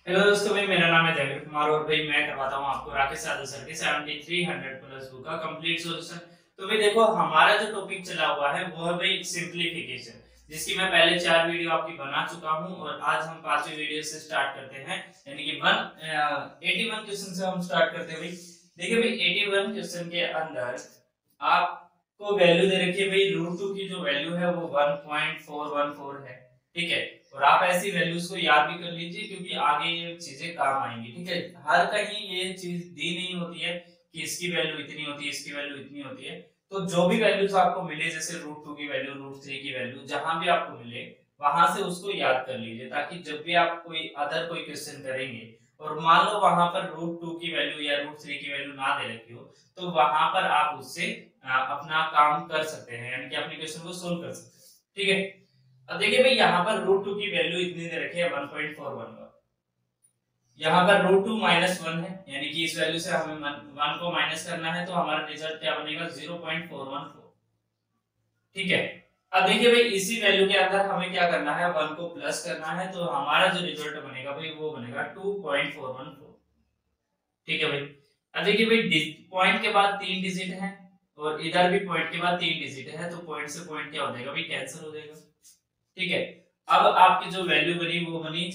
Hello दोस्तों भाई, मेरा नाम है जगत कुमार और भाई मैं करवाता हूँ आपको राकेश यादव सर के 7300 प्लस बुक का कंप्लीट सॉल्यूशन। तो भाई देखो, हमारा जो टॉपिक चला हुआ है वो है भाई सिंप्लीफिकेशन, जिसकी मैं पहले 4 वीडियो आपकी बना चुका हूँ और आज हम 5वीं वीडियो से स्टार्ट करते हैं। यानी कि 81 क्वेश्चन से हम स्टार्ट करते हैं भाई। देखिए भाई, 81 क्वेश्चन के अंदर आपको वैल्यू दे रखी है भाई, √2 की जो वैल्यू है वो 1.414 है। ठीक है, और आप ऐसी वैल्यूज को याद भी कर लीजिए क्योंकि आगे ये चीजें काम आएंगी। ठीक है, हर कहीं ये चीज दी नहीं होती है कि इसकी वैल्यू इतनी होती है, इसकी वैल्यू इतनी होती है। तो जो भी वैल्यूज आपको मिले, जैसे √2 की वैल्यू, √3 की वैल्यू, जहां भी आपको मिले वहां से उसको याद कर लीजिए, ताकि जब भी आप कोई क्वेश्चन करेंगे और मान लो वहां पर √2 की वैल्यू या √3 की वैल्यू ना दे रखी हो, तो वहां पर आप उससे अपना काम कर सकते हैं, यानी कि अपने क्वेश्चन को सोल्व कर सकते हैं। ठीक है, अब देखिए भाई, यहाँ पर √2 की वैल्यू इतनी दे रखी है 1.41 का। यहाँ पर √2 -1 है, यानी कि इस वैल्यू से हमें 1 को माइनस करना है, तो हमारा रिजल्ट क्या बनेगा 0.414। ठीक है, अब देखिए भाई, इसी वैल्यू के अंदर हमें क्या करना है, 1 को प्लस करना है, तो हमारा जो रिजल्ट बनेगा भाई वो बनेगा 2.414। ठीक है भाई, अब देखिए भाई, पॉइंट के बाद 3 डिजिट है और इधर भी पॉइंट के बाद 3 डिजिट है, तो पॉइंट से पॉइंट क्या हो जाएगा भाई, कैंसिल हो जाएगा। ठीक है, अब आपकी जो वैल्यू बनी वो बनी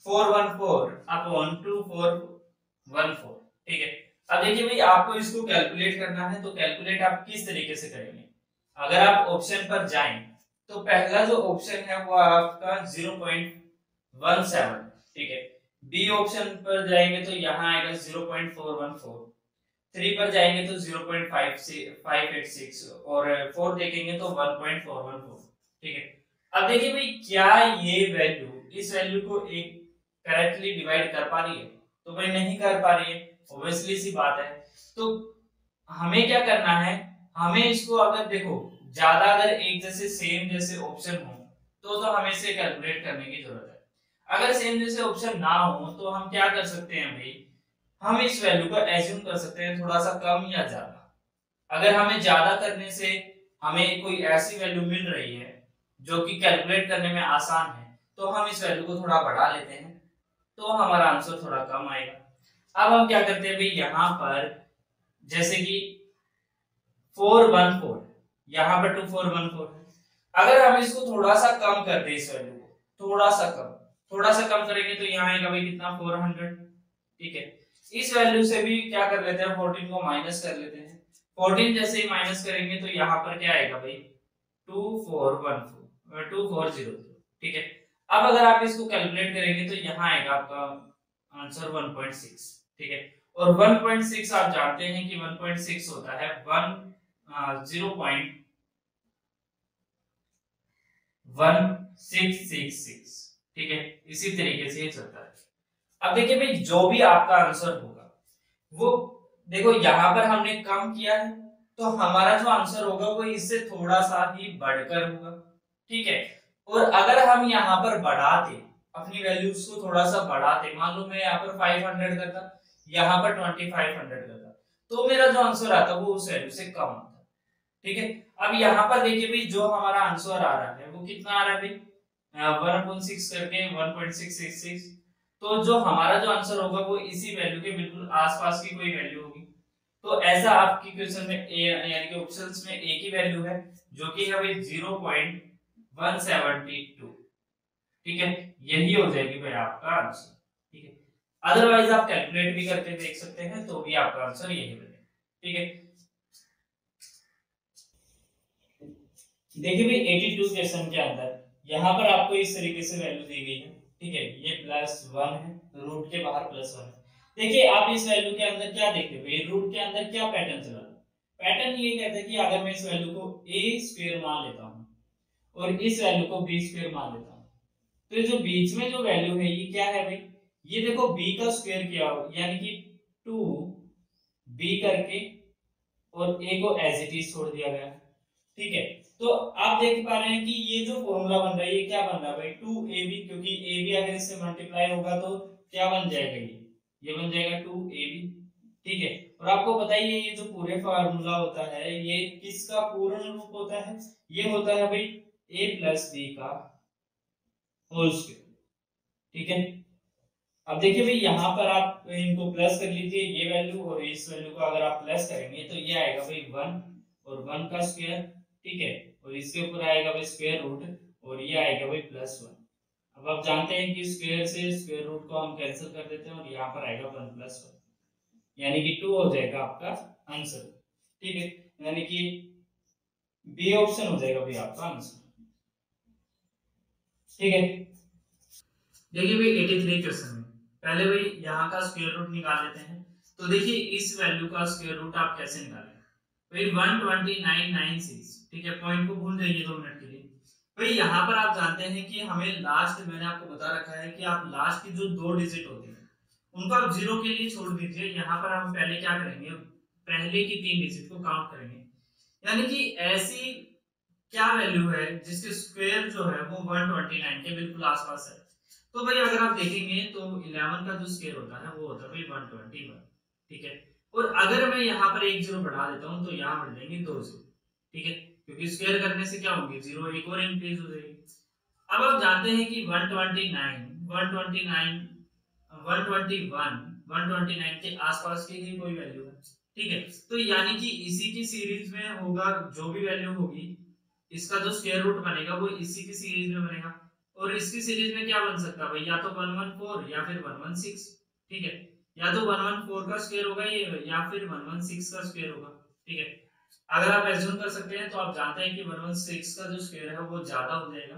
414/2414। ठीक है, अब देखिए भाई, आपको इसको कैलकुलेट करना है, तो कैलकुलेट आप किस तरीके से करेंगे। अगर आप ऑप्शन पर जाएं तो पहला जो ऑप्शन है वो आपका 0.17। ठीक है, बी ऑप्शन पर जाएंगे तो यहाँ आएगा 0.414, 3 पर जाएंगे तो 0.586 और 4 देखेंगे तो 1.414। ठीक है, अब देखिए भाई, क्या ये वैल्यू इस वैल्यू को एक करेक्टली डिवाइड कर पा रही है, तो भाई नहीं कर पा रही है, ऑब्वियसली सी बात है। तो हमें क्या करना है, हमें इसको अगर देखो ज्यादा अगर एक जैसे सेम जैसे ऑप्शन हो तो हमें इसे कैलकुलेट करने की जरूरत है। अगर सेम जैसे ऑप्शन ना हो तो हम क्या कर सकते हैं भाई, हम इस वैल्यू को एज्यूम कर सकते हैं थोड़ा सा कम या ज्यादा। अगर हमें ज्यादा करने से हमें कोई ऐसी वैल्यू मिल रही है जो कि कैलकुलेट करने में आसान है, तो हम इस वैल्यू को थोड़ा बढ़ा लेते हैं, तो हमारा आंसर थोड़ा कम आएगा। अब हम क्या करते हैं भाई, यहाँ पर जैसे कि 414, यहाँ पर 2414 है। अगर हम इसको थोड़ा सा कम कर दे, इस वैल्यू को थोड़ा सा कम करेंगे तो यहाँ आएगा भाई कितना, 400। ठीक है, इस वैल्यू से भी क्या कर लेते हैं, 14 को माइनस कर लेते हैं। 14 जैसे ही माइनस करेंगे तो यहाँ पर क्या आएगा भाई, 2410। ठीक है, अब अगर आप इसको कैलकुलेट करेंगे तो यहाँ आएगा आपका आंसर 1.6। ठीक है, और 1.6 आप जानते हैं कि 1.6 होता है 0.1666। ठीक है, इसी तरीके से ये चलता है। अब देखिए भाई, जो भी आपका आंसर होगा वो, देखो यहाँ पर हमने कम किया है, तो हमारा जो आंसर होगा वो इससे थोड़ा सा ही बढ़कर होगा। ठीक है, और अगर हम यहाँ पर बढ़ाते, अपनी वैल्यूज को थोड़ा सा बढ़ाते, मान लो मैं यहाँ पर 500 करता, यहाँ पर 2500 करता, तो मेरा जो आंसर आता वो उस वैल्यू से कम आता। ठीक है, अब यहाँ पर देखिए भाई, जो हमारा आंसर आ रहा है वो कितना आ रहा है भाई, 1.6 करके 1.666। तो जो हमारा जो आंसर होगा वो इसी वैल्यू के बिल्कुल आसपास की कोई वैल्यू होगी। तो ऐसा आपकी क्वेश्चन में ए, यानी कि ऑप्शंस में ए की वैल्यू है जो कि है भाई 0.172। ठीक है, यही हो जाएगी भाई आपका आंसर। ठीक है, अदरवाइज आप कैलकुलेट भी करके देख सकते हैं तो भी आपका आंसर यही बनेगा। ठीक है, देखिए भाई, 82 क्वेश्चन के अंदर यहाँ पर आपको इस तरीके से वैल्यू दी गई है। ठीक है, ये +1 है, रूट के बाहर +1 है। देखिए आप इस वैल्यू के अंदर क्या देखते हो, रूट के अंदर क्या पैटर्न चला, पैटर्न ये कहता है कि अगर मैं इस वैल्यू को a² मान लेता हूँ और इस वैल्यू को b² मान लेता हूँ, तो ये जो बीच में जो वैल्यू है ये क्या है भाई, ये देखो b का स्क्वायर किया हो, यानी कि 2b करके और a को एज इट इज छोड़ दिया गया। ठीक है, तो आप देख पा रहे हैं कि ये जो फॉर्मूला बन रहा है ये क्या बन रहा है भाई, 2ab, क्योंकि ab अगर इससे मल्टीप्लाई होगा तो क्या बन जाएगा, ये बन जाएगा 2ab। ठीक है, और आपको पता ही है ये जो पूरे फार्मूला होता है ये किसका पूर्ण रूप होता है, ये होता है भाई a + b का होल स्क्वायर। ठीक है, अब देखिए भाई यहाँ पर आप इनको प्लस कर लीजिए, ये वैल्यू और इस वैल्यू को अगर आप प्लस करेंगे तो ये आएगा भाई 1 और 1 का स्क्वायर, ठीक है, और इसके ऊपर आएगा भाई स्क्वायर रूट और ये आएगा भाई +1। अब आप जानते हैं कि स्क्वायर से स्क्वायर रूट को हम कैंसिल कर देते हैं और यहाँ पर आएगा 1 + 1, यानी कि 2 हो जाएगा आपका आंसर, ठीक है, यानी कि बी ऑप्शन हो जाएगा भाई आपका आंसर, ठीक है। देखिए भाई 83 क्वेश्चन में पहले भाई यहाँ का स्क्वायर रूट निकाल लेते हैं। तो देखिए इस वैल्यू का स्क्वायर रूट आप कैसे निकालेंगे भाई 12996, ठीक है, पॉइंट को भूल जाइए 2 मिनट के लिए। भाई यहाँ पर आप जानते हैं कि हमें लास्ट, मैंने आपको बता रखा है कि आप लास्ट की जो 2 डिजिट होती है उनको आप 0 के लिए छोड़ दीजिए। यहाँ पर हम पहले क्या करेंगे, पहले की 3 डिजिट को काउंट करेंगे, यानी कि ऐसी क्या वैल्यू है जिसके स्क्वायर जो है वो 129 के बिल्कुल आसपास है। तो भाई अगर आप देखेंगे तो 11 का जो स्क्वायर होता है वो होता है भाई 121, ठीक है, और अगर मैं यहाँ पर एक जीरो बढ़ा देता हूँ तो यहाँ बढ़ जाएंगे 2 जीरो, ठीक है, क्योंकि स्क्वायर करने से क्या होंगे, जीरो एक और इंक्रीज हो जाएगी। अब आप जानते हैं कि 129 129 के आसपास की ही कोई वैल्यू है, ठीक है, तो यानी कि इसी की सीरीज में होगा, जो भी वैल्यू होगी इसका जो स्क्वायर रूट बनेगा वो इसी की सीरीज में बनेगा, और इसकी सीरीज में क्या बन सकता है भाई, या तो 114 या फिर 116, ठीक है, या तो 114 का स्क्वायर होगा ये या फिर 116 का स्क्वायर होगा, ठीक है। अगर आप एज्यूम कर सकते हैं तो आप जानते हैं कि 116 का जो स्क्वायर है वो ज्यादा हो जाएगा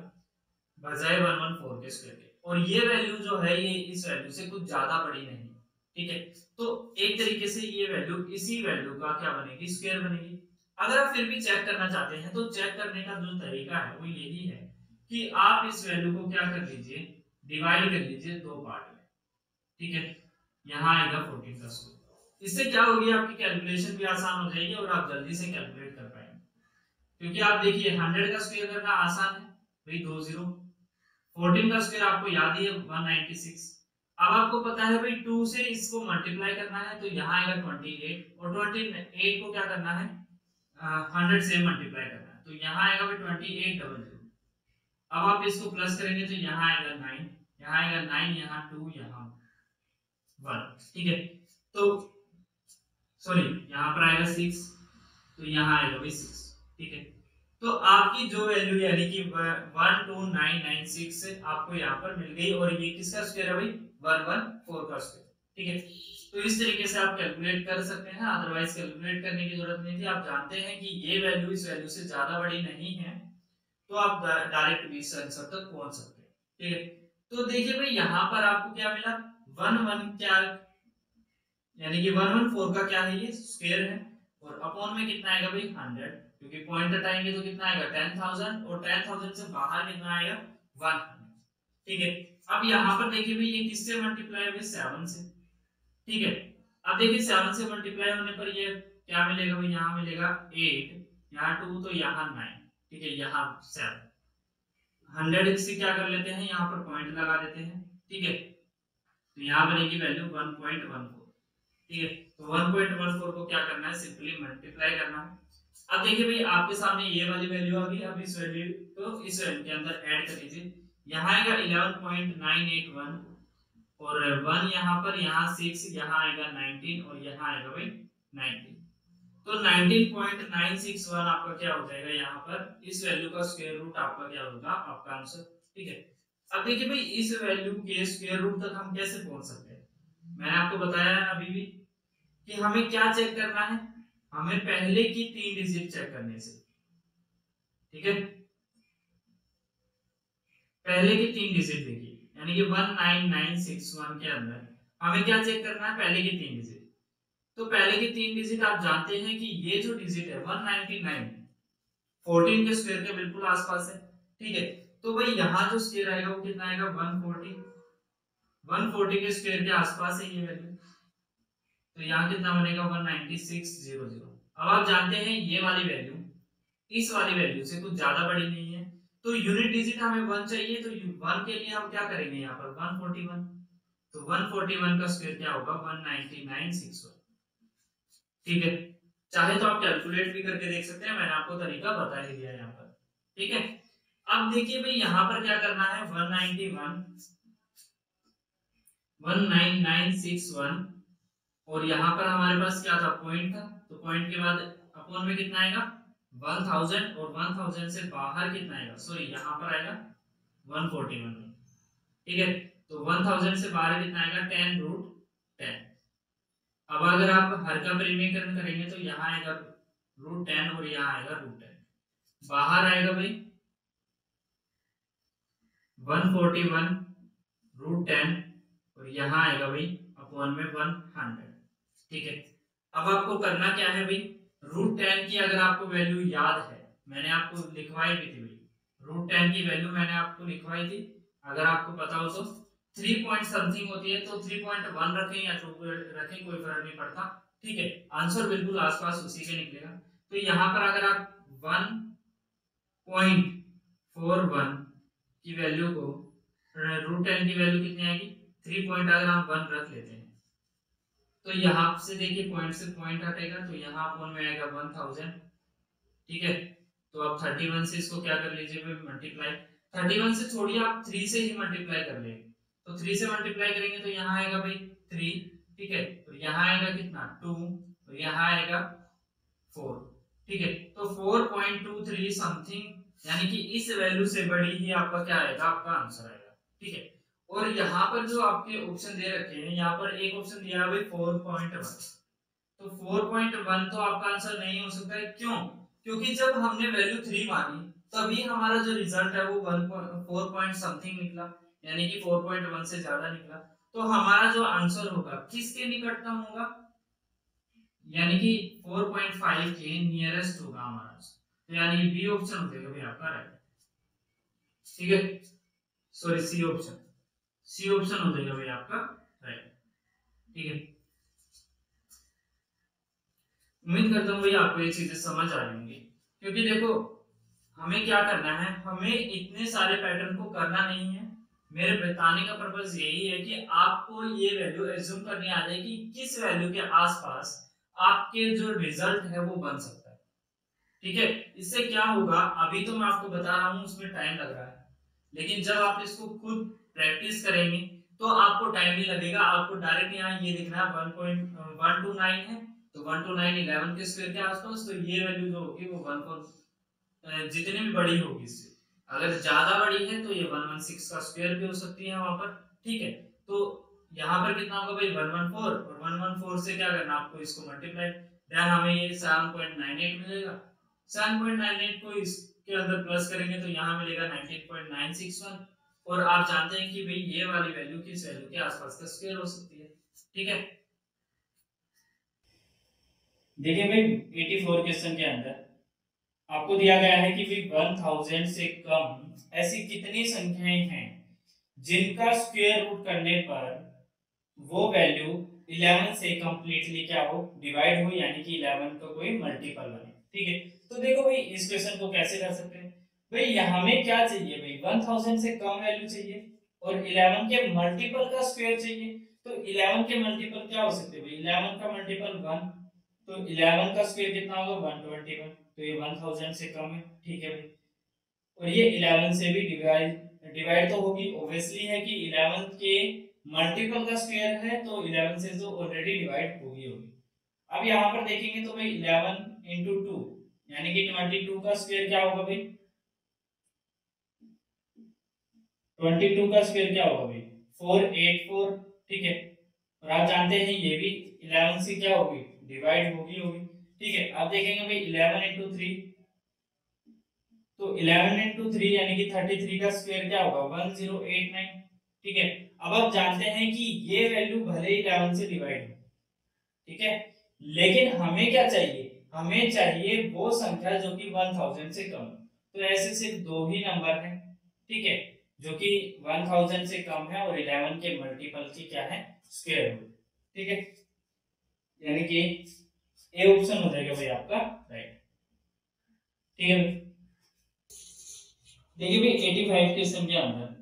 बजाय 114 के स्क्वायर के, और ये वैल्यू जो है ये इस वैल्यू से कुछ ज्यादा बड़ी नहीं, ठीक है, तो एक तरीके से ये वैल्यू इसी वैल्यू का क्या बनेगी, स्क्वायर बनेगी। अगर आप फिर भी चेक करना चाहते हैं तो चेक करने का जो तरीका है वो यही है कि आप इस वैल्यू को क्या कर लीजिए, डिवाइड कर लीजिए 2 पार्ट में, ठीक है, यहाँ आएगा 14 का स्क्वायर। इससे क्या होगी, आपकी कैलकुलेशन भी आसान हो जाएगी और आप जल्दी से कैलकुलेट कर पाएंगे, क्योंकि आप देखिए 100 का स्क्वायर करना आसान है भाई, 2 जीरो, 14 का स्क्वायर आपको याद ही है 196। अब आपको पता है भाई 2 से इसको मल्टीप्लाई करना है तो यहाँ आएगा 28, और 28 को क्या करना है, 100 से मल्टीप्लाई करना है तो यहाँ आएगा भाई 28 डबल जीरो। अब आप इसको प्लस करेंगे तो यहाँ आएगा 9, यहाँ आएगा 9, यहाँ 2, यहाँ 1, ठीक है, तो सॉरी यहाँ पर आएगा 6, तो यहाँ आएगा भाई 6, ठीक है, तो आपकी जो वैल्यू यानी कि 12996 आपको यहाँ पर मिल गई, और ये किसका स्क्वायर है भाई, 114 का स्क्वायर, ठीक है। तो इस तरीके से आप कैलकुलेट कर सकते हैं, अदरवाइज कैलकुलेट करने की जरूरत नहीं थी। आप जानते हैं कि ये वैल्यू इस वैल्यू से ज्यादा बड़ी नहीं है, तो आप डायरेक्ट भी इस आंसर तक पहुंच सकते हैं, ठीक है। तो देखिए भाई यहाँ पर आपको क्या मिला, 11 क्या, यानी कि 114 का क्या है, ये स्क्वायर है, और अपॉन में कितना आएगा भाई 100, क्योंकि पॉइंट हटाएंगे तो कितना आएगा 10,000, और 10,000 से बाहर कितना आएगा 100, ठीक है। अब यहाँ पर देखिए भाई ये किससे मल्टीप्लाई होगा, 7 से, ठीक है। अब देखिए 7 से मल्टीप्लाई होने पर ये क्या मिलेगा भाई, यहाँ मिलेगा 8, यहाँ 2, तो यहाँ 9, ठीक है, यहाँ 7, 100 से क्या कर लेते हैं, यहाँ पर पॉइंट लगा देते हैं, ठीक है, तो यहाँ बनेगी वैल्यू 1.14, ठीक है, तो 1.14 को क्या करना है, सिंपली मल्टीप्लाई करना है। अब देखिए भाई आपके सामने ये वाली वैल्यू आ गई, अब इस वैल्यू को इस वैल्यू के अंदर ऐड कर लीजिए, यहाँ आएगा 11.981, और 1 यहाँ पर, यहाँ 6, यहाँ आएगा 19, और यहाँ आएगा भाई 19, तो 19.961 आपका क्या हो जाएगा, यहाँ पर इस वैल्यू का स्क्वायर रूट आपका क्या होगा, आपका आंसर, ठीक है। अब देखिए भाई इस वैल्यू के स्क्वायर रूट तक हम कैसे पहुंच सकते हैं, मैंने आपको बताया है अभी भी कि हमें क्या चेक करना है, हमें पहले की 3 डिजिट चेक करने से, ठीक है, पहले की 3 डिजिट देखिए, यानी कि 19961 के अंदर हमें क्या चेक करना है, पहले की 3 डिजिट। तो पहले की 3 डिजिट आप जानते हैं कि ये जो डिजिट है 199 14 के स्क्वायर के बिल्कुल आसपास है, ठीक है, तो भाई यहाँ जो स्क्वायर आएगा वो कितना आएगा, 140, 140 के स्क्वायर के आसपास है ये वैल्यू, तो यहाँ कितना बनेगा 19600। अब आप जानते हैं ये वाली वैल्यू इस वाली वैल्यू से कुछ ज्यादा बड़ी नहीं है, तो यूनिट डिजिट हमें 1 चाहिए, तो 1 के लिए हम क्या करेंगे, यहाँ पर 141, तो 141 का स्क्वायर क्या होगा, 19961, ठीक है। चाहे तो आप कैलकुलेट भी करके देख सकते हैं, मैंने आपको तरीका बता ही दिया यहाँ पर, ठीक है। अब देखिए भाई यहाँ पर क्या करना है, 191 19961 और यहाँ पर हमारे पास क्या था, पॉइंट था, तो पॉइंट के बाद अपॉन में कितना आएगा 1000 और 1000 से बाहर कितना आएगा, सॉरी यहाँ पर आएगा 141 में, ठीक है। तो 1000 से बाहर कितना आएगा 10√10। अब अगर आप हर का परिमेयकरण करेंगे तो यहाँ आएगा √10 और यहाँ आएगा √10, बाहर आएगा भाई 141√10 और यहाँ आएगा भाई अपॉन में 100, ठीक है। अब आपको करना क्या है भाई, √10 की अगर आपको वैल्यू याद है, मैंने आपको लिखवाई भी थी भाई, √10 की वैल्यू मैंने आपको लिखवाई थी, अगर आपको पता हो तो 3 पॉइंट समथिंग होती है, तो 3.1 रखें या 2 रखें, कोई फर्क नहीं पड़ता, ठीक है। आंसर बिल्कुल आसपास उसी के निकलेगा। तो यहाँ पर अगर आप 1.41 की वैल्यू को √10 की वैल्यू कितनी आएगी 3 पॉइंट, अगर हम 1 रख लेते हैं तो यहाँ से देखिए पॉइंट से पॉइंट हटेगा, तो यहाँ अपॉन में आएगा 1000, ठीक है। तो आप 31 से इसको क्या कर लीजिए भाई मल्टीप्लाई, 31 से छोड़िए आप 3 से ही मल्टीप्लाई कर लेंगे, तो 3 से मल्टीप्लाई करेंगे तो यहाँ आएगा भाई 3, ठीक है, और यहाँ आएगा कितना 2 और यहाँ आएगा 4, ठीक है। तो 4.23 समथिंग, यानी कि इस वैल्यू से बड़ी ही आपका क्या आएगा, आपका आंसर आएगा, ठीक है। और यहाँ पर जो आपके ऑप्शन दे रखे हैं, यहाँ पर एक ऑप्शन दिया है भाई 4.1, तो 4.1 तो आपका आंसर नहीं हो सकता है, क्यों, क्योंकि जब हमने वैल्यू 3 मानी तभी हमारा जो रिजल्ट है वो 4 पॉइंट समथिंग निकला, यानी कि 4.1 से ज्यादा निकला, तो हमारा जो आंसर होगा किसके निकटतम होगा, यानी कि 4.5 के नियरेस्ट होगा हमारा आंसर, तो यानी बी ऑप्शन हो जाएगा भाई आपका राइट, ठीक है, sorry C option, C option हो जाएगा भाई आपका राइट, ठीक है। उम्मीद करता हूँ भाई आपको ये चीजें समझ आ रही होंगी, क्योंकि देखो हमें क्या करना है, हमें इतने सारे पैटर्न को करना नहीं है, मेरे बताने का पर्पस यही है कि आपको ये वैल्यू एज्यूम करनी आ जाए कि किस वैल्यू के आसपास आपके जो रिजल्ट है वो बन सकता है, ठीक है। इससे क्या होगा, अभी तो मैं आपको बता रहा हूँ उसमें टाइम लग रहा है, लेकिन जब आप इसको खुद प्रैक्टिस करेंगे तो आपको टाइम नहीं लगेगा, आपको डायरेक्ट यहाँ ये दिख रहा है 1.129 है, तो 129 11 के स्क्वायर के आसपास, तो ये वैल्यू जो होगी वो 1 जितनी भी बड़ी होगी इससे, अगर ज्यादा बड़ी है तो ये 116 का स्क्वायर भी हो सकती है वहां पर, ठीक है। तो यहाँ पर कितना होगा भाई 114, और 114 से क्या करना आपको इसको मल्टीप्लाई, देन हमें ये 7.98 मिलेगा, 7.98 को इसके अंदर प्लस करेंगे तो यहाँ मिलेगा 19.961, और आप जानते हैं कि भाई ये वाली वैल्यू किस वैल्यू के आसपास का स्क्वायर हो सकती है, ठीक है। देखिए भाई 84 क्वेश्चन के अंदर आपको दिया गया है कि भाई 1000 से कम ऐसी कितनी संख्याएं हैं जिनका स्क्वायर रूट करने पर वो वैल्यू 11 से कंप्लीटली क्या हो, डिवाइड हो, यानी कि 11 का कोई मल्टीपल बने, ठीक है। तो देखो भाई इस क्वेश्चन को कैसे कर सकते हैं भाई, हमें क्या चाहिए भाई 1000 से कम वैल्यू चाहिए और 11 के मल्टीपल का स्क्वायर चाहिए, तो 11 के मल्टीपल क्या हो सकते हैं भाई, 11 का मल्टीपल 1, तो 11 का स्क्वायर कितना होगा 121, तो ये 1000 से कम है, ठीक है भाई। और ये 11 से भी डिवाइड डिवाइड तो होगी, ऑब्वियसली है कि 11 के मल्टीपल का स्क्वायर है तो 11 से तो ऑलरेडी डिवाइड होगी होगी। अब यहाँ पर देखेंगे तो भाई 11 इंटू 2 यानी कि 22 का स्क्वायर क्या होगा भाई, 22 का स्क्वायर क्या होगा भाई 484, ठीक है। और आप जानते हैं ये भी 11 से क्या होगी डिवाइड होगी होगी, ठीक है। अब देखेंगे भाई 11 इंटू 3, तो 11 इंटू 3 यानी कि 33 का स्क्वायर क्या होगा 1089, ठीक है। अब आप जानते हैं कि ये वैल्यू भले ही 11 से डिवाइड हो, ठीक है, लेकिन हमें क्या चाहिए, हमें चाहिए वो संख्या जो कि 1000 से कम, तो ऐसे सिर्फ दो ही नंबर हैं, ठीक है, जो कि 1000 से कम है और 11 के मल्टीपल की क्या है स्क्वायर रूट, ठीक है, यानी कि ए ऑप्शन हो जाएगा भाई आपका राइट, ठीक है। देखिए भाई 85 क्वेश्चन के अंदर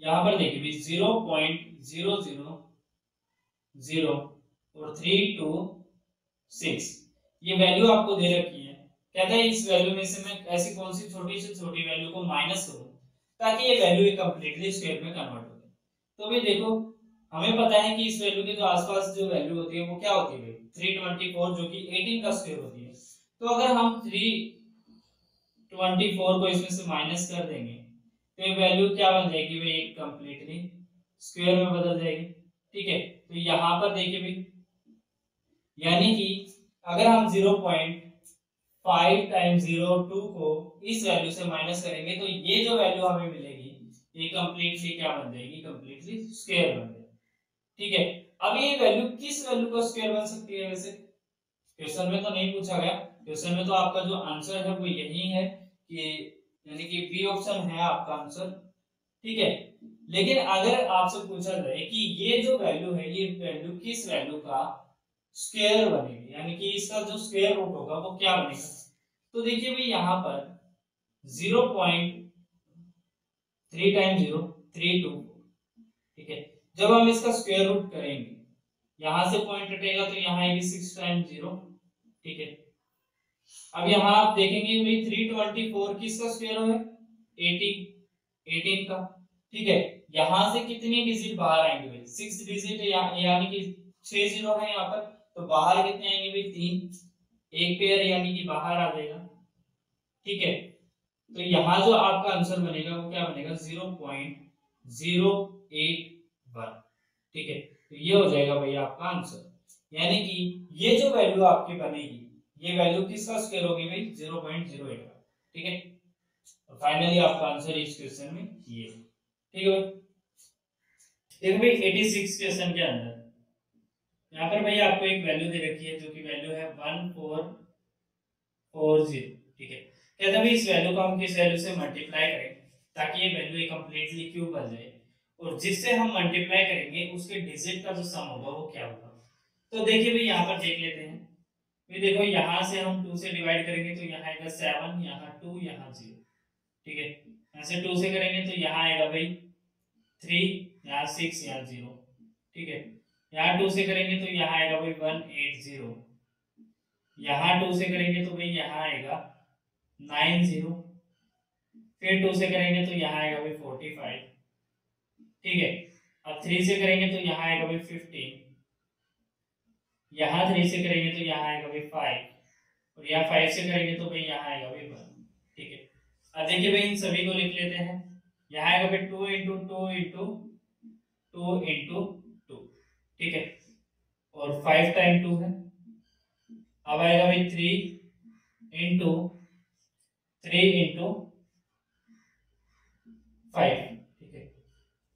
यहाँ पर देखिए भाई 0.000 और 326 ये वैल्यू आपको दे रखी है, कहता है इस वैल्यू में से मैं ऐसी कौन सी छोटी से छोटी वैल्यू को माइनस करूं ताकि ये वैल्यू कंप्लीटली स्क्वायर में कन्वर्ट हो जाए। तो भाई देखो हमें पता है कि इस वैल्यू के जो आसपास जो वैल्यू होती है वो क्या होती है, 324 जो कि 18 का स्क्वायर होती है। तो अगर हम 324 को इसमें से माइनस कर देंगे तो ये वैल्यू क्या बन जाएगी भाई, एक कंप्लीटली स्क्वायर में बदल जाएगी। ठीक है, तो यहाँ पर देखिए भाई, यानी कि अगर हम 0.5 टाइम्स 02 को इस वैल्यू से माइनस करेंगे तो ये जो वैल्यू हमें मिलेगी ये कंप्लीटली क्या बन जाएगी, कंप्लीटली स्क्वायर बन जाएगी। ठीक है, अब ये वैल्यू किस वैल्यू का स्क्वायर बन सकती है? वैसे क्वेश्चन में तो नहीं पूछा गया, क्वेश्चन में तो आपका जो आंसर है वो यही है कि यानी कि बी ऑप्शन है आपका आंसर। ठीक है, लेकिन अगर आपसे पूछा जाए कि ये जो वैल्यू है ये वैल्यू किस वैल्यू का स्क्वायर बनेगी, यानी कि इसका जो स्क्वायर रूट होगा वो क्या बनेगा, तो देखिए भाई यहाँ पर 0.3 टाइम 0 3 2। ठीक है, जब हम इसका स्क्वायर रूट करेंगे यहां से पॉइंट हटेगा तो यहाँ आएगी 6 टाइम 0। ठीक है, अब यहाँ आप देखेंगे भाई 324 किसका स्क्वायर है, 18 का। ठीक है, यहां से कितनी डिजिट बाहर आएंगे भाई, 6 डिजिट यानी कि 6 जीरो है यहाँ पर, तो बाहर कितने आएंगे भाई 3, एक पेयर यानी कि बाहर आ जाएगा। ठीक है, तो यहाँ जो आपका आंसर बनेगा वो क्या बनेगा, 0.081। ठीक है, तो ये हो जाएगा भाई आपका आंसर, यानी कि ये जो वैल्यू आपकी बनेगी ये वैल्यू किसका स्क्वायर होगी भाई, 0.08 का। ठीक है, तो फाइनली आपका आंसर इस क्वेश्चन में ये। ठीक है भाई, देखो भाई 86 क्वेश्चन के अंदर यहाँ पर भाई आपको एक वैल्यू दे रखी है जो कि वैल्यू है 1440। ठीक है, कहते हैं इस वैल्यू को हम किस वैल्यू से मल्टीप्लाई करें ताकि ये वैल्यू कंप्लीटली क्यूब बन जाए, और जिससे हम मल्टीप्लाई करेंगे उसके डिजिट का जो सम होगा वो क्या होगा। तो देखिए भाई यहाँ पर देख लेते हैं, फिर देखो यहाँ से हम 2 से डिवाइड करेंगे तो यहाँ आएगा 7, यहाँ 2, यहाँ 0। ठीक है, यहाँ से 2 से करेंगे तो यहाँ आएगा भाई 3, यहाँ 6, यहाँ 0। ठीक है, यहाँ 2 से करेंगे तो यहाँ आएगा भाई 180, यहाँ 2 से करेंगे तो भाई यहाँ आएगा 90, फिर 2 से करेंगे तो यहाँ आएगा भाई 45। ठीक है, अब 3 से करेंगे तो यहाँ आएगा भाई 15, यहाँ 3 से करेंगे तो यहाँ आएगा भाई 5, और यहाँ 5 से करेंगे तो भाई यहाँ आएगा भाई 1। ठीक है, अब देखिए भाई इन सभी को लिख लेते हैं, यहाँ आएगा भाई 2 इंटू 2 इंटू 2 इंटू 2। ठीक है, और 5 टाइम 2 है, अब आएगा भाई 3 इंटू 3 इंटू 5। ठीक है,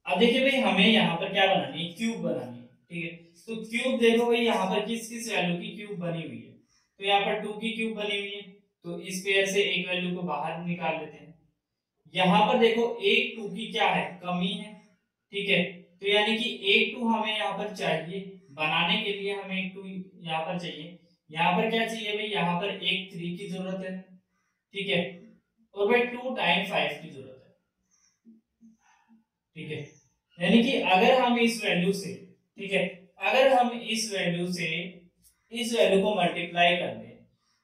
अब देखिए भाई हमें यहाँ पर क्या बनानी है, क्यूब बनानी है। ठीक है, तो क्यूब देखो भाई यहाँ पर किस किस वैल्यू की क्यूब बनी हुई है, तो यहाँ पर 2 की क्यूब बनी हुई है, तो इस पेयर से एक वैल्यू को बाहर निकाल लेते हैं। यहाँ पर देखो एक 2 की क्या है, कमी है। ठीक है, तो यानी कि एक 2 हमें यहाँ पर चाहिए, बनाने के लिए हमें एक 2 यहाँ पर चाहिए। यहाँ पर क्या चाहिए भाई, यहाँ पर एक 3 की जरूरत है। ठीक है, और भाई 2 टाइम 5 की जरूरत है। ठीक है, यानी कि अगर हम इस वैल्यू से, ठीक है, अगर हम इस वैल्यू से इस वैल्यू को मल्टीप्लाई कर दें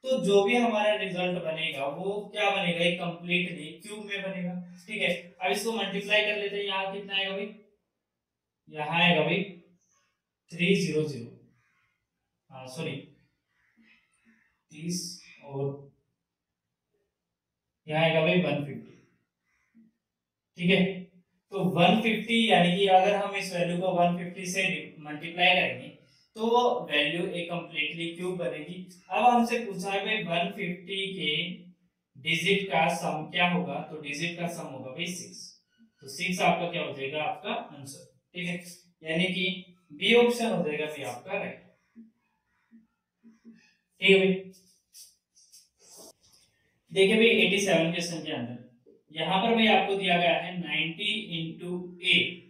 तो जो भी हमारा रिजल्ट बनेगा वो क्या बनेगा, एक कंप्लीटली क्यूब में बनेगा। ठीक है, अब इसको मल्टीप्लाई कर लेते हैं, यहाँ कितना आएगा भाई, यहाँ आएगा भाई 300, हाँ सॉरी 30, और यहाँ आएगा भाई 150। ठीक है, तो 150 यानी कि अगर हम इस वैल्यू को 150 से मल्टीप्लाई करेंगे तो वो वैल्यू एक कंप्लीटली क्यूब बनेगी। अब हमसे पूछा है भाई 150 के डिजिट का सम क्या होगा, तो डिजिट का सम होगा भाई 6, तो 6 आपका क्या हो जाएगा, आपका आंसर। ठीक है, यानी कि बी ऑप्शन हो जाएगा भाई आपका राइट। ठीक है भाई, देखिए भाई 87 क्वेश्चन के अंदर यहाँ पर भाई आपको दिया गया है 90 इंटू ए,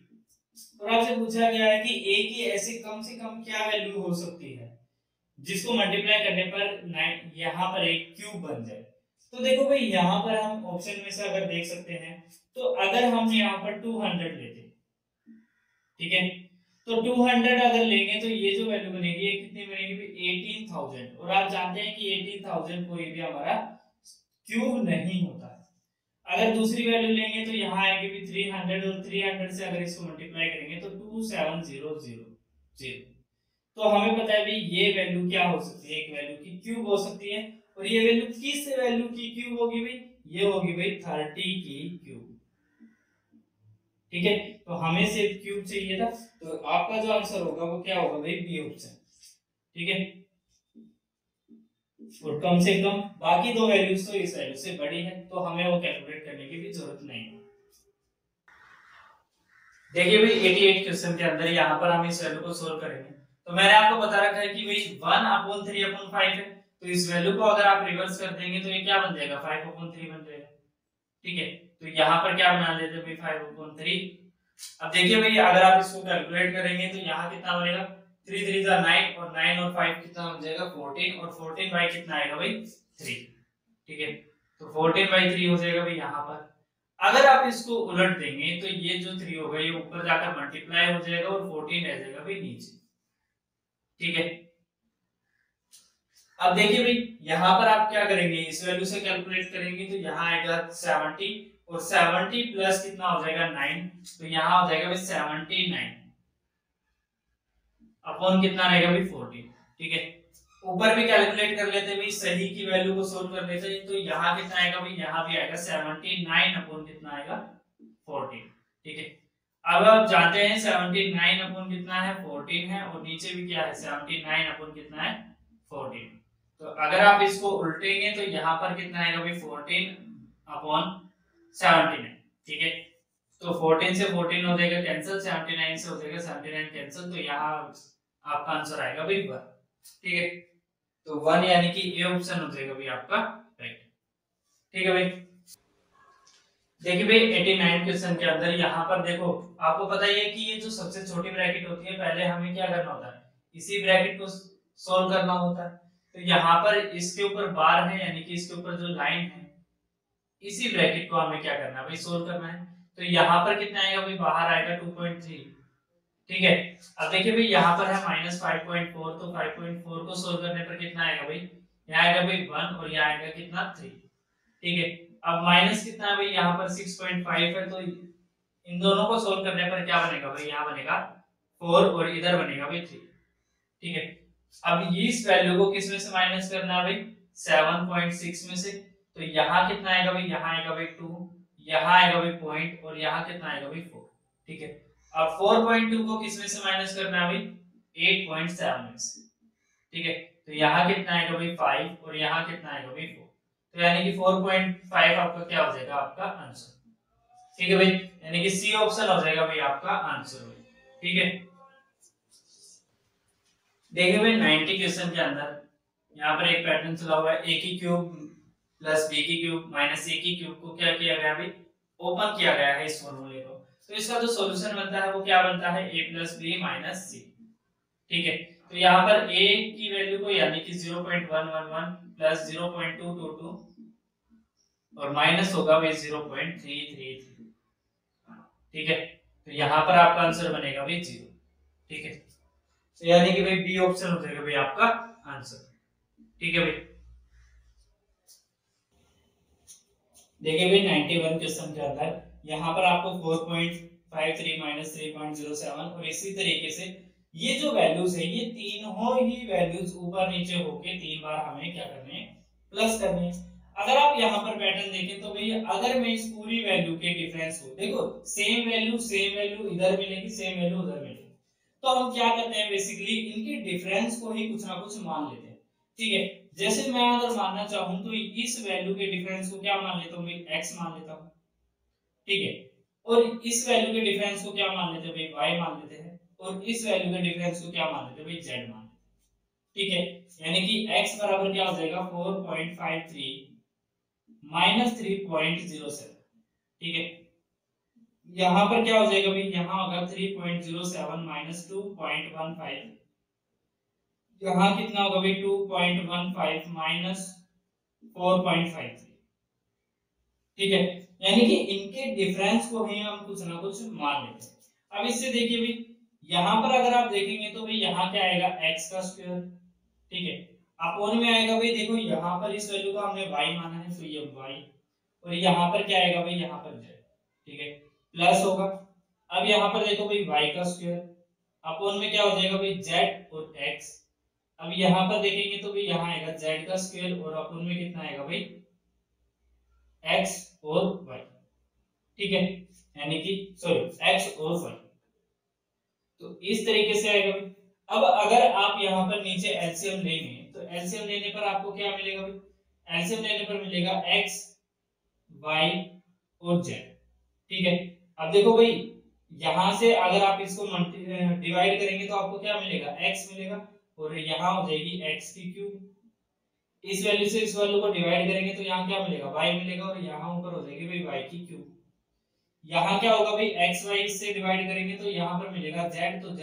और आपसे पूछा गया है कि ए की ऐसे कम से कम क्या वैल्यू हो सकती है जिसको मल्टीप्लाई करने पर यहाँ पर एक क्यूब बन जाए। तो देखो भाई यहाँ पर हम ऑप्शन में से अगर देख सकते हैं तो अगर हम यहाँ पर 200 लेते, ठीक है, तो 200 अगर लेंगे तो ये जो वैल्यू बनेगी ये कितनी बनेगी भाई 18,000, और आप जानते हैं कि 18,000 कोई भी हमारा क्यूब नहीं होता है। अगर दूसरी वैल्यू लेंगे तो यहाँ आएगी भी 300, और 300 से अगर इसको मल्टीप्लाई करेंगे तो 0.02700। तो हमें पता है भाई ये वैल्यू क्या हो सकती है, एक वैल्यू की क्यूब हो सकती है, और ये वैल्यू किस वैल्यू की क्यूब होगी भाई, ये होगी भाई 30 की क्यूब। ठीक है, तो हमें सिर्फ क्यूब चाहिए था, तो आपका जो आंसर होगा वो क्या होगा भाई, बी ऑप्शन। ठीक है, और कम से कम बाकी दो वैल्यूज तो इस वैल्यू से बड़ी है, तो हमें वो कैलकुलेट करने की भी जरूरत नहीं है। देखिए भाई 88 क्वेश्चन के अंदर यहाँ पर हम इस वैल्यू को सोल्व करेंगे, तो मैंने आपको बता रखा है कि भाई 1/3/5 है, तो इस वैल्यू को अगर आप रिवर्स कर देंगे तो ये क्या बन जाएगा, 5/3 बन जाएगा। ठीक है, तो यहाँ पर क्या बना लेते हैं भाई 5/3। अब देखिए भाई अगर आप इसको कैलकुलेट करेंगे तो यहाँ कितना बनेगा, 3 3 जा 9, और 9 और 5 कितना बन जाएगा 14, और 14 बाई कितना आएगा भाई 3। ठीक है, तो 14/3 हो जाएगा भाई यहाँ पर। अगर आप इसको उलट देंगे तो ये जो 3 होगा ये ऊपर जाकर मल्टीप्लाई हो जाएगा और 14 रह जाएगा भाई नीचे। ठीक है, अब देखिए भाई यहाँ पर आप क्या करेंगे, इस वैल्यू से कैलकुलेट करेंगे तो यहाँ आएगा 70, और 70 प्लस कितना हो जाएगा 9, तो यहाँ हो जाएगा भाई 79 अपॉन कितना रहेगा भाई 14। ठीक है, ऊपर भी कैलकुलेट कर लेते हैं भाई, सही की वैल्यू को सोल्व कर लेते हैं, तो यहाँ कितना आएगा भाई, यहाँ भी आएगा 79 अपॉन कितना आएगा 14। ठीक है, अब आप जानते हैं 79 अपॉन कितना है 14 है, और नीचे भी क्या है 79 अपॉन कितना है 14। तो अगर आप इसको उल्टेंगे तो यहाँ पर कितना आएगा भाई 14 अपॉन 79। ठीक है, तो 14 से 14 हो जाएगा कैंसिल, 79 से हो जाएगा 79 कैंसिल, तो यहाँ आपका आंसर आएगा भाई 1। ठीक है, तो 1 यानी कि ए ऑप्शन हो जाएगा भाई आपका राइट। ठीक है भाई, देखिए भाई 89 क्वेश्चन के अंदर यहाँ पर देखो, आपको पता ही है कि ये जो सबसे छोटी ब्रैकेट होती है पहले हमें क्या करना होता है, इसी ब्रैकेट को सॉल्व करना होता है। तो यहाँ पर इसके ऊपर बार है, यानी कि इसके ऊपर जो लाइन है, इसी ब्रैकेट को हमें क्या करना है भाई, सोल्व करना है। तो यहाँ पर कितना आएगा भाई, बाहर आएगा 2.3। ठीक है, अब देखिए भाई यहाँ पर है -5.4, तो 5.4 को सोल्व करने पर कितना आएगा भाई, यहाँ आएगा भाई 1, और यहाँ आएगा कितना 3। ठीक है, अब माइनस कितना है भाई, यहाँ पर 6.5 है, तो इन दोनों को सोल्व करने पर क्या बनेगा भाई, यहाँ बनेगा 4, और इधर बनेगा भाई 3। ठीक है, अब इस वैल्यू को किस में से माइनस करना है भाई, 7.6 में से, तो यहाँ कितना आएगा भाई, यहाँ आएगा भाई 2, यहाँ आएगा भाई पॉइंट, और यहाँ कितना आएगा भाई 4। ठीक है, अब 4.2 को किस में से माइनस करना है भाई, 8.7 में से। ठीक है, तो यहाँ कितना आएगा भाई 5, और यहाँ कितना आएगा भाई 4, तो यानी कि 4.5 आपका क्या हो जाएगा, आपका आंसर। ठीक है भाई, यानी कि सी ऑप्शन हो जाएगा भाई आपका आंसर। ठीक है, देखिए भाई 90 क्वेश्चन के अंदर यहाँ पर एक पैटर्न चला हुआ है, a की क्यूब प्लस b की क्यूब माइनस a की क्यूब को क्या किया गया भाई, ओपन किया गया है इस फॉर्मूले को। तो इसका जो सॉल्यूशन बनता है वो क्या बनता है, a plus b minus c। ठीक है, तो यहाँ पर a की वैल्यू को यानी कि 0.111 प्लस 0.222 और माइनस होगा भाई 0.333। ठीक है, तो यहाँ पर आपका आंसर बनेगा भाई 0। ठीक है, तो यानी कि भाई बी ऑप्शन हो जाएगा भाई आपका आंसर। ठीक है भाई, देखिए भाई 91 क्वेश्चन के अंदर यहाँ पर आपको 4.53 माइनस 3.07 और इसी तरीके से ये जो वैल्यूज है, ये तीनों ही वैल्यूज ऊपर नीचे होके 3 बार हमें क्या करने हैं, प्लस करने हैं। अगर आप यहाँ पर पैटर्न देखें तो भाई अगर मैं इस पूरी वैल्यू के डिफरेंस को देखो, सेम वैल्यू इधर मिलेगी, सेम वैल्यू उधर मिलेगी, तो हम क्या करते हैं बेसिकली इनके डिफरेंस को ही कुछ ना कुछ मान लेते हैं। ठीक है, जैसे मैं अगर मानना चाहूं तो इस वैल्यू के डिफरेंस को क्या मान लेता हूं भाई, x मान लेता हूं। ठीक है, और इस वैल्यू के डिफरेंस को क्या मान लेते हैं भाई, y मान लेते हैं, और इस वैल्यू के डिफरेंस को क्या मान लेते हैं भाई, z मान लेते हैं। ठीक है, यानी कि x बराबर क्या हो जाएगा 4.53 माइनस 3.07। ठीक है, यहाँ पर क्या हो जाएगा भाई, यहाँ होगा 3.07 माइनस 2.15, यहाँ कितना होगा भाई 2.15 माइनस 4.53। ठीक है, यानी कि इनके डिफरेंस को ही हम कुछ ना कुछ मान लेते हैं। अब इससे देखिए भाई यहाँ पर अगर आप देखेंगे तो भाई यहाँ क्या आएगा x का स्क्वायर। ठीक है, अपोन में आएगा भाई, देखो यहाँ पर इस वैल्यू का हमने y माना है, तो ये y, और यहाँ पर क्या आएगा भाई, यहाँ पर z। ठीक है, प्लस होगा, अब यहाँ पर देखो भाई y का स्क्वायर अपॉन में क्या हो जाएगा भाई z और x। अब यहाँ पर देखेंगे तो भाई यहाँ आएगा z का स्क्वायर और अपॉन में कितना आएगा भाई x और y। ठीक है, यानी कि सॉरी x और y, तो इस तरीके से आएगा भाई। अब अगर आप यहाँ पर नीचे एलसीएम लेंगे तो एलसीएम लेने पर आपको क्या मिलेगा भाई, एलसीएम लेने पर मिलेगा x y और z। ठीक है, अब देखो भाई यहां से अगर आप इसको डिवाइड करेंगे तो आपको क्या मिलेगा, x मिलेगा और यहाँ हो जाएगी x की क्यूब। इस वैल्यू से इस वैल्यू को डिवाइड करेंगे तो यहाँ क्या मिलेगा, y मिलेगा और यहाँ ऊपर हो जाएगी भाई y की क्यूब। यहाँ क्या होगा भाई x y से डिवाइड करेंगे तो यहाँ पर मिलेगा z, तो z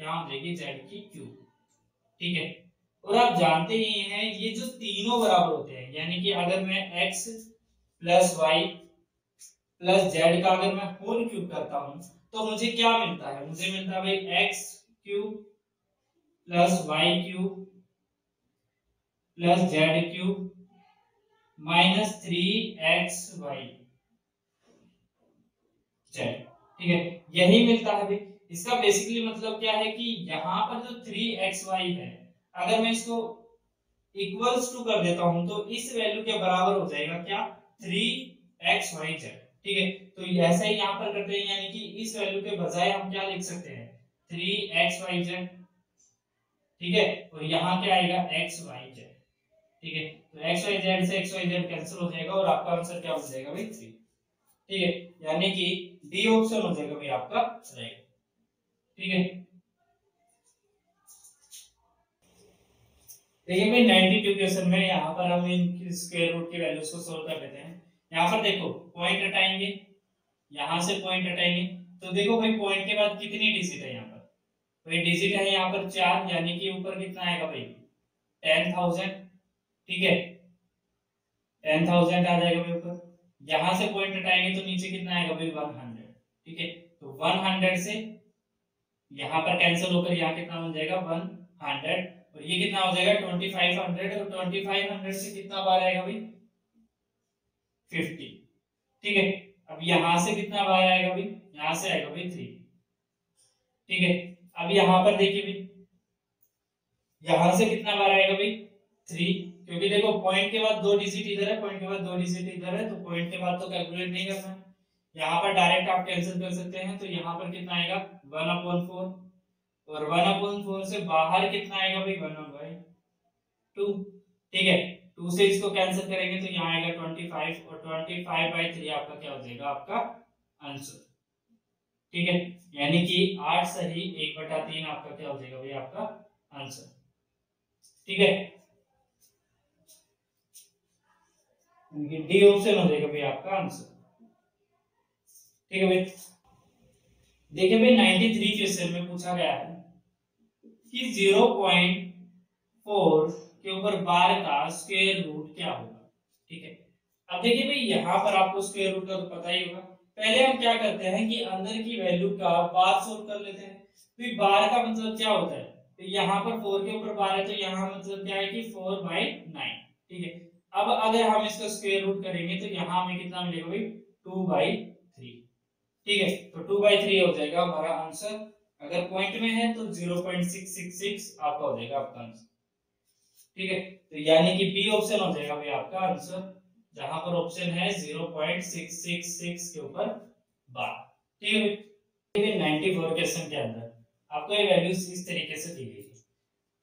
यहाँ हो जाएगी z की क्यूब। ठीक है, और आप जानते ही हैं ये जो तीनों बराबर होते हैं, यानी कि अगर मैं x plus y plus z का अगर मैं होल क्यूब करता हूं तो मुझे क्या मिलता है, मुझे मिलता है भाई x cube plus y cube plus z cube minus 3xy z. ठीक है, यही मिलता है भाई। इसका बेसिकली मतलब क्या है कि यहाँ पर जो 3xy है अगर मैं इसको इक्वल्स टू कर देता हूं तो इस वैल्यू के बराबर हो जाएगा क्या, 3xyz। ठीक है, तो ऐसा ही यहाँ पर करते हैं, यानी कि इस वैल्यू के बजाय हम क्या लिख सकते हैं 3xyz। ठीक है, और यहाँ क्या आएगा xyz। ठीक है, तो xyz से xyz कैंसिल हो जाएगा और आपका आंसर क्या हो जाएगा भाई 3। ठीक है, यानी कि डी ऑप्शन हो जाएगा भाई आपका राइट। ठीक है, देखिए भाई 92 क्वेश्चन में यहाँ पर हम इन स्क्वायर रूट की वैल्यूज को सोल्व कर लेते हैं। यहाँ पर देखो पॉइंट हटाएंगे, यहाँ से पॉइंट हटाएंगे तो देखो भाई पॉइंट के बाद कितनी डिजिट है यहाँ पर, भाई डिजिट है यहाँ पर 4, यानी कि ऊपर कितना आएगा भाई 10,000। ठीक है, 10,000 आ जाएगा भाई ऊपर। यहाँ से पॉइंट हटाएंगे तो नीचे कितना आएगा भाई 100। ठीक है, तो 100 से यहाँ पर कैंसिल होकर यहाँ कितना बन जाएगा 100 और ये कितना हो जाएगा 2500 और 2500 से कितना बार आएगा भाई 50। ठीक है, अब यहां से कितना बार आएगा भाई, यहां से आएगा भाई 3। ठीक है, अब यहां पर देखिए भाई यहां से कितना बार आएगा भाई 3, क्योंकि देखो पॉइंट के बाद 2 डिजिट इधर है, पॉइंट के बाद 2 डिजिट इधर है, तो पॉइंट के बाद तो कैलकुलेट नहीं करना है, यहाँ पर डायरेक्ट आप कैंसिल कर सकते हैं। तो यहाँ पर कितना आएगा 1/4 और 1/4 से बाहर कितना आएगा भाई 1/2। ठीक है, 2 से इसको कैंसिल करेंगे तो यहाँ आएगा 25 और 25/3 आपका क्या हो जाएगा आपका आंसर। ठीक है, यानी कि 8 सही 1/3 आपका क्या हो जाएगा भाई आपका आंसर। ठीक है, डी ऑप्शन हो जाएगा भाई आपका आंसर। ठीक है भाई, देखिए भाई 93 क्वेश्चन में पूछा गया है कि 0.4 के ऊपर बार का स्क्वायर रूट क्या होगा। ठीक है, अब देखिए भाई यहाँ पर आपको स्क्वायर रूट का तो पता ही होगा। पहले हम क्या करते हैं कि अंदर की वैल्यू का बार सोल्व कर लेते हैं। तो बार का मतलब क्या होता है, तो यहाँ पर 4 के ऊपर बार है तो यहाँ मतलब क्या है कि 4/9। ठीक है, अब अगर हम इसका स्क्वायर रूट करेंगे तो यहाँ हमें कितना मिलेगा भाई 2/3। ठीक है, तो 2/3 हो जाएगा हमारा आंसर। अगर पॉइंट में है तो 0.666 आपका हो जाएगा आपका आंसर। ठीक है, तो यानी कि बी ऑप्शन हो जाएगा भाई आपका आंसर, जहां पर ऑप्शन है 0.666 के ऊपर बार। ठीक है, 94 क्वेश्चन के अंदर आपको ये वैल्यूज इस तरीके से दी गई है।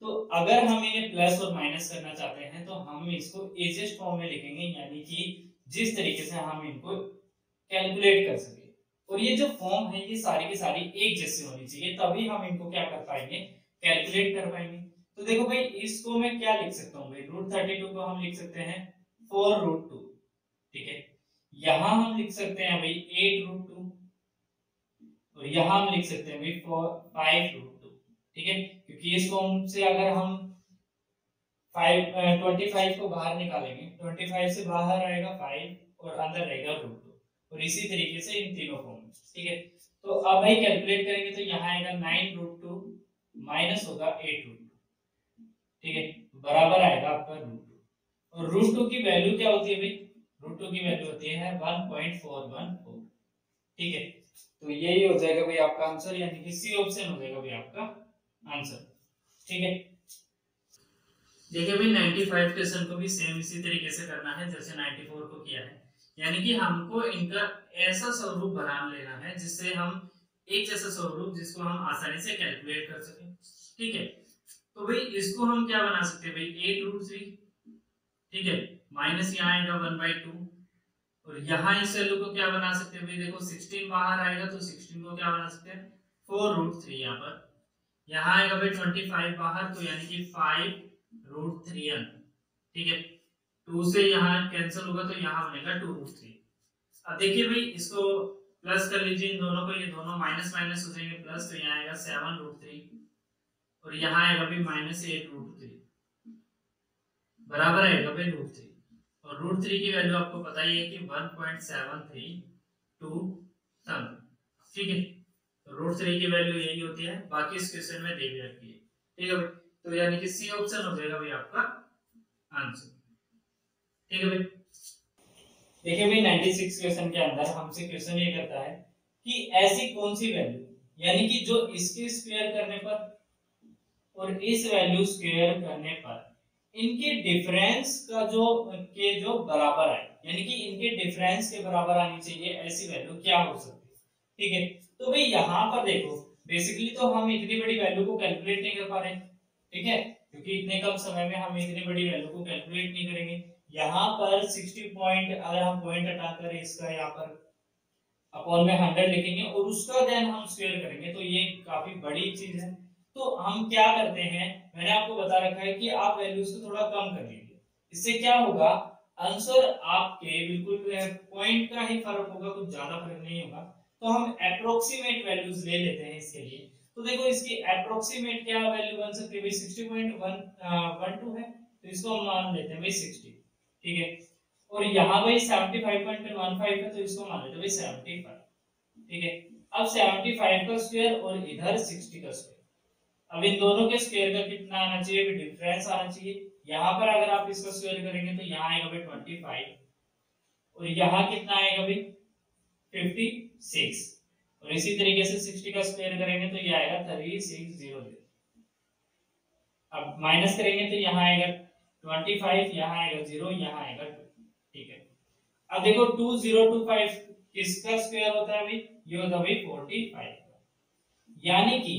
तो अगर हम इन्हें प्लस और माइनस करना चाहते हैं तो हम इसको इजीएस्ट फॉर्म में लिखेंगे, यानी कि जिस तरीके से हम इनको कैलकुलेट कर सके। और ये जो फॉर्म है ये सारी की सारी एक जैसी होनी चाहिए, तभी हम इनको क्या कर पाएंगे, कैलकुलेट कर पाएंगे। तो देखो भाई इसको मैं क्या लिख सकता हूँ भाई, √32 को हम लिख सकते हैं 4√2। ठीक है, यहां हम लिख सकते हैं भाई 8√2 और यहां हम लिख सकते हैं भाई 5√2। ठीक है, क्योंकि इस फॉर्म से अगर हम 25 को बाहर निकालेंगे, 25 से बाहर आएगा 5 और अंदर रहेगा √2 और इसी तरीके से इन तीनों फॉर्म। ठीक है, तो अब भाई कैलकुलेट करेंगे तो यहाँ आएगा 9√2 माइनस होगा 8√2। ठीक है, बराबर आएगा आपका √2 और √2 की वैल्यू क्या होती है भाई, √2 की वैल्यू होती है 1.414। ठीक है, तो यही हो जाएगा भाई आपका आंसर, यानी कि सी ऑप्शन हो जाएगा भाई आपका आंसर। ठीक है, देखिए भाई 95 क्वेश्चन को भी सेम इसी तरीके से करना है जैसे 94 को किया है, यानी कि हमको इनका ऐसा स्वरूप बना लेना है जिससे हम एक जैसा स्वरूप जिसको हम आसानी से कैलकुलेट कर सकें। ठीक है, तो भाई इसको हम क्या बना सकते हैं भाई 8√3, ठीक है, माइनस यहाँ आएगा 1/2, और यहाँ इस वैल्यू को क्या बना सकते हैं भाई, देखो 16 बाहर आएगा तो 16 को क्या बना सकते हैं 4√3, यहाँ पर यहाँ आएगा भाई 25 बाहर, तो यानी कि 5√3n। ठीक है, 2 से यहाँ कैंसिल होगा तो यहाँ बनेगा 2√3। अब देखिए भाई इसको प्लस कर लीजिए इन दोनों को, ये दोनों माइनस माइनस हो जाएंगे प्लस, तो यहाँ आएगा 7√3 और यहाँ आएगा भाई -8√3 बराबर आएगा भाई √3, और √3 की वैल्यू आपको पता ही है कि 1.732 ठीक है, तो √3 की वैल्यू यही होती है, बाकी इस क्वेश्चन में दे भी रखी है। ठीक है भाई, तो यानी कि सी ऑप्शन हो जाएगा भाई आपका आंसर। ठीक है भाई, देखिए भाई 96 क्वेश्चन के अंदर हमसे क्वेश्चन ये करता है कि ऐसी कौन सी वैल्यू, यानी कि जो इसके स्क्वायर करने पर और इस वैल्यू स्क्वायर करने पर इनके डिफरेंस का जो बराबर है, यानी कि इनके डिफरेंस के बराबर आनी चाहिए, ऐसी वैल्यू क्या हो सकती है। ठीक है, तो भाई यहाँ पर देखो बेसिकली तो हम इतनी बड़ी वैल्यू को कैलकुलेट नहीं कर पा रहे, ठीक है, क्योंकि इतने कम समय में हम इतनी बड़ी वैल्यू को कैलकुलेट नहीं करेंगे। यहाँ पर 60 पॉइंट, अगर हम पॉइंट हटाकर इसका यहाँ पर अपॉन में 100 लिखेंगे और उसका देन हम स्क्वायर करेंगे, तो ये काफी बड़ी चीज है। तो हम क्या करते हैं, मैंने आपको बता रखा है कि आप वैल्यूज को थोड़ा कम कर लीजिए, इससे क्या होगा आंसर आपके बिल्कुल पॉइंट का ही फर्क होगा, कुछ ज्यादा फर्क नहीं होगा। तो हम अप्रोक्सीमेट वैल्यूज ले लेते हैं इसके लिए। तो देखो इसकी अप्रोक्सीमेट क्या वैल्यू बन सकती है भाई 60.12 है, तो इसको हम मान लेते हैं भाई 60। ठीक है, और यहाँ भाई 75.15 है, तो इसको मान लेते हैं भाई 75। ठीक है, अब 75 का स्क्वायर और इधर 60 का स्क्वायर, अब इन दोनों के स्क्वायर का कितना आना चाहिए, डिफरेंस आना चाहिए। यहाँ पर अगर आप इसका स्क्वायर करेंगे तो यहाँ आएगा भाई 25 और यहाँ कितना आएगा भाई 56, और इसी तरीके से 60 का स्क्वायर करेंगे तो ये आएगा 3600। अब माइनस करेंगे तो यहाँ आएगा 25, यहाँ आएगा 0, यहाँ आएगा 2। ठीक है, अब देखो 2025 किसका स्क्वायर होता है भाई, ये होता है भाई 45। यानी कि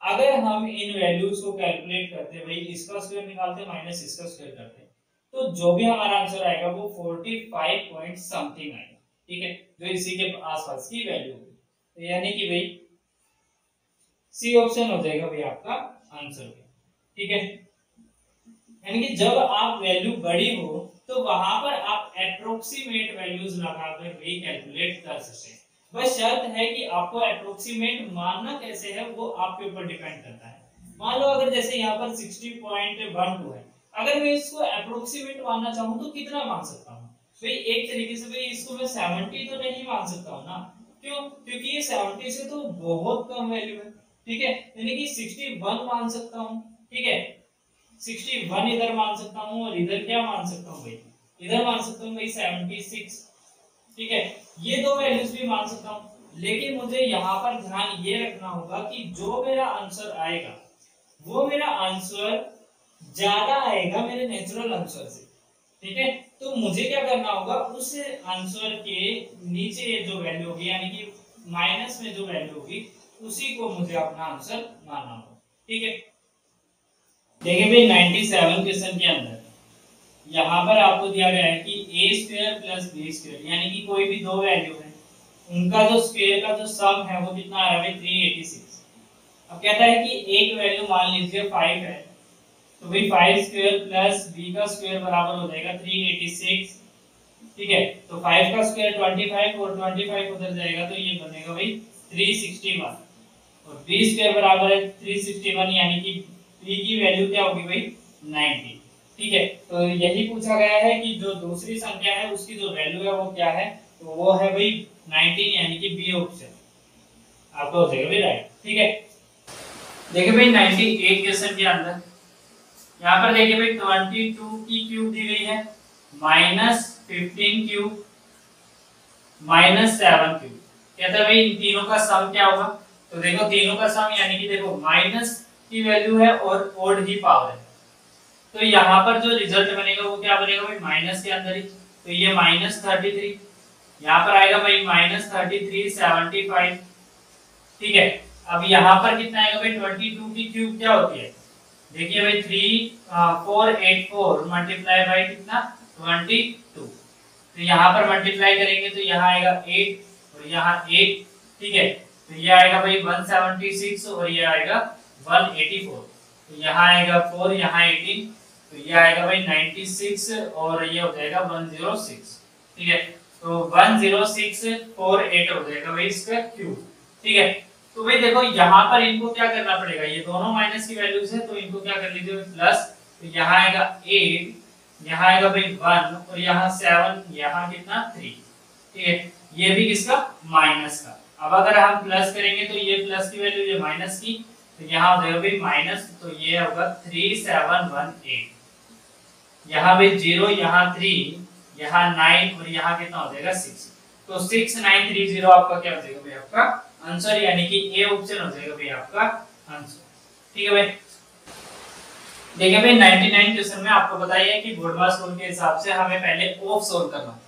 अगर हम इन वैल्यूज को कैलकुलेट करते हैं भाई, इसका स्क्वायर निकालते हैं माइनस इसका स्क्वायर करते हैं, तो जो भी हमारा आंसर आएगा वो 45 पॉइंट समथिंग आएगा। ठीक है, जो इसी के आसपास की वैल्यू होगी, तो यानी कि भाई सी ऑप्शन हो जाएगा भाई आपका आंसर। ठीक है, यानी कि जब आप वैल्यू बड़ी हो तो वहां पर आप अप्रोक्सीमेट वैल्यूज लगाकर भी कैलकुलेट कर सकते हैं। बस शर्त है कि आपको अप्रोक्सीमेट मानना कैसे है वो आपके ऊपर डिपेंड करता है। मान लो अगर जैसे यहाँ पर 60.12 है, अगर मैं इसको अप्रोक्सीमेट मानना चाहूँ तो कितना मान सकता हूँ भाई, एक तरीके से भाई इसको मैं 70 तो नहीं मान सकता हूँ ना, क्यों, क्योंकि ये 70 से तो बहुत कम वैल्यू है। ठीक है, यानी कि 61 मान सकता हूँ। ठीक है, 61 इधर मान सकता हूँ और इधर क्या मान सकता हूँ भाई, इधर मान सकता हूँ भाई 76। ठीक है, ये दो वैल्यूज भी मान सकता हूँ, लेकिन मुझे यहाँ पर ध्यान ये रखना होगा कि जो मेरा आंसर आएगा वो मेरा आंसर ज्यादा आएगा मेरे नेचुरल आंसर से। ठीक है, तो मुझे क्या करना होगा, उस आंसर के नीचे जो वैल्यू होगी यानी कि माइनस में जो वैल्यू होगी उसी को मुझे अपना आंसर मानना होगा। ठीक है, देखिए भाई 97 क्वेश्चन के अंदर यहाँ पर आपको दिया गया है कि a square plus b square, यानी कि कोई भी दो वैल्यू है उनका जो स्क्वायर का जो सम है वो कितना आ रहा है 386। अब कहता है कि एक वैल्यू मान लीजिए 5 है, तो भाई 5 स्क्वायर प्लस b का स्क्वायर बराबर हो जाएगा 386। ठीक है, तो 5 का स्क्वायर 25 और 25 उधर जाएगा तो ये बनेगा भाई 361, और b स्क्वायर बराबर है 361, यानी कि b की वैल्यू क्या होगी भाई 90। ठीक है, तो यही पूछा गया है कि जो दूसरी संख्या है उसकी जो वैल्यू है वो क्या है, तो वो है भाई 19, यानी कि बी ऑप्शन आपका हो जाएगा भाई राइट। ठीक है, देखिए भाई 98 क्वेश्चन के अंदर यहाँ पर देखिए भाई 22 की क्यूब दी गई है, -15 क्यूब, -7 क्यूब। कहता है भाई इन तीनों का सम क्या होगा। तो देखो तीनों का सम यानी कि देखो माइनस की वैल्यू है और ओड ही पावर है, तो यहाँ पर जो रिजल्ट बनेगा वो क्या बनेगा भाई माइनस के अंदर ही। तो ये -33 यहाँ पर आएगा भाई -33 75। ठीक है, अब यहाँ पर कितना आएगा भाई 22 की क्यूब क्या होती है, देखिए भाई 3484 मल्टीप्लाई बाय कितना 22। तो यहाँ पर मल्टीप्लाई करेंगे तो यहाँ आएगा 8 और यहाँ 8। ठीक है, तो ये आएगा भाई 176 और ये आएगा 184। तो यहाँ आएगा 4, यहाँ 18, तो ये आएगा भाई 96 और ये हो जाएगा 106। ठीक है, तो 10648 हो जाएगा भाई इसका क्यूब। ठीक है, तो भाई देखो यहाँ पर इनको क्या करना पड़ेगा, ये दोनों माइनस की वैल्यूज है, तो इनको क्या कर लीजिए प्लस। तो यहाँ आएगा 8, यहाँ आएगा भाई 1 और यहाँ 7, यहाँ कितना 3। ठीक है, ये भी किसका माइनस का। अब अगर हम प्लस करेंगे तो ये प्लस की वैल्यू ये माइनस की, तो यहाँ हो जाएगा भाई माइनस, तो ये होगा 3718। यहाँ भाई 0, यहाँ 3, यहाँ 9 और यहाँ कितना हो जाएगा 6। तो 6930 आपका क्या हो जाएगा भाई आपका आंसर, यानी कि ए ऑप्शन हो जाएगा भाई आपका आंसर। ठीक है भाई, देखिए भाई 99 क्वेश्चन में आपको बताइए कि बोर्डमास रूल के हिसाब से हमें पहले ऑफ सोल्व करना है।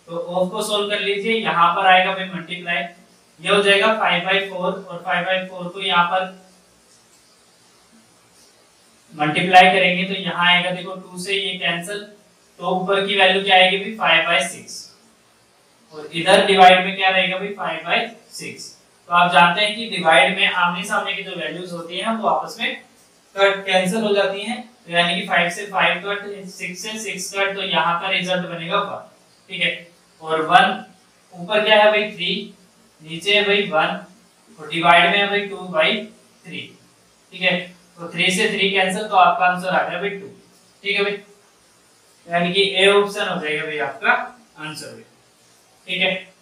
तो ऑफ को सोल्व कर लीजिए, यहाँ पर आएगा भाई मल्टीप्लाई, ये हो जाएगा 5/4 और 5/4 को यहाँ पर मल्टीप्लाई करेंगे तो यहाँ आएगा देखो 2 से ये कैंसिल, तो ऊपर की वैल्यू क्या आएगी भाई 5/6 और इधर डिवाइड में क्या रहेगा भाई 5/6। तो आप जानते हैं कि डिवाइड में आमने सामने की जो वैल्यूज होती हैं वो आपस में कट कैंसिल हो जाती हैं, तो यानी कि 5 से 5 कट, 6 से 6 कट, तो यहाँ का रिजल्ट बनेगा 1। ठीक है, और 1 ऊपर क्या है भाई 3, नीचे है भाई 1 और डिवाइड में है भाई 2/3। ठीक है, तो 3 से 3 कैंसिल, तो आपका आंसर आ गया भाई 2। ठीक है भाई, यानी कि ए ऑप्शन हो जाएगा भाई आपका आंसर भाई। ठीक है,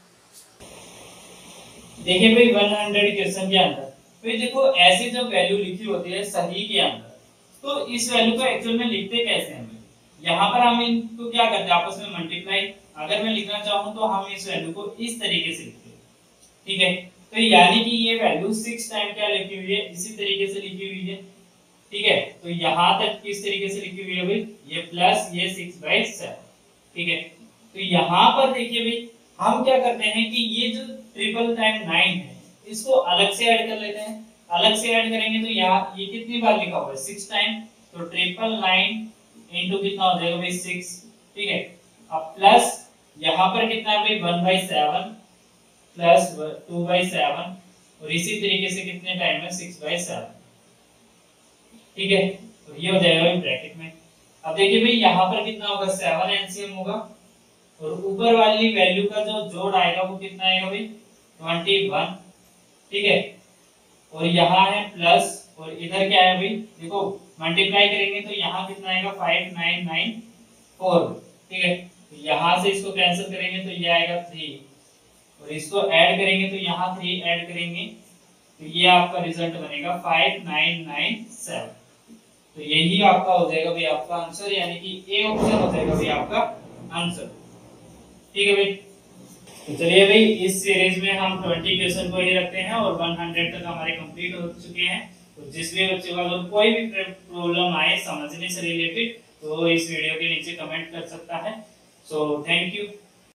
देखिए भाई 100 क्वेश्चन के अंदर भाई देखो ऐसे जो वैल्यू लिखी होती है सही के अंदर, तो इस वैल्यू को एक्चुअल में लिखते कैसे हैं, यहाँ पर हम इनको क्या करते हैं आपस में मल्टीप्लाई। अगर मैं लिखना चाहूँ तो हम इस वैल्यू को इस तरीके से लिखते हैं। ठीक है, तो यानी कि ये वैल्यू 6 टाइम क्या लिखी हुई है, इसी तरीके से लिखी हुई है। ठीक है, तो यहाँ तक किस तरीके से लिखी हुई है भाई, ये प्लस ये 6/7। ठीक है, तो यहाँ पर देखिए भाई हम क्या करते हैं कि ये जो 999 है इसको अलग से ऐड कर लेते हैं। अलग से ऐड करेंगे तो यहाँ ये कितनी बार लिखा हुआ है 6 टाइम, तो 999 इनटू कितना हो जाएगा भाई 6। ठीक है, अब प्लस यहाँ पर कितना है भाई 1/7 प्लस 2/7 और इसी तरीके से कितने टाइम है 6/7। ठीक है, तो ये हो जाएगा भाई ब्रैकेट में। अब देखिए भाई यहाँ पर कितना होगा 7 एलसीएम होगा और ऊपर वाली वैल्यू का जो जोड़ आएगा वो कितना आएगा भाई 21। ठीक है, और यहाँ है प्लस और इधर क्या है भाई देखो मल्टीप्लाई करेंगे तो यहाँ कितना आएगा 5994। ठीक है, तो यहाँ से इसको कैंसिल करेंगे तो ये आएगा 3 और इसको ऐड करेंगे तो यहाँ 3 ऐड करेंगे तो ये आपका रिजल्ट बनेगा 5997। तो यही आपका हो जाएगा भाई आपका आंसर, यानी कि ए ऑप्शन हो जाएगा भाई आपका आंसर। ठीक है भाई, तो चलिए भाई इस सीरीज में हम 20 क्वेश्चन को ही रखते हैं और 100 तक हमारे कंप्लीट हो चुके हैं। तो जिस भी बच्चे को अगर कोई भी प्रॉब्लम आए समझने से रिलेटेड तो इस वीडियो के नीचे कमेंट कर सकता है। So thank you.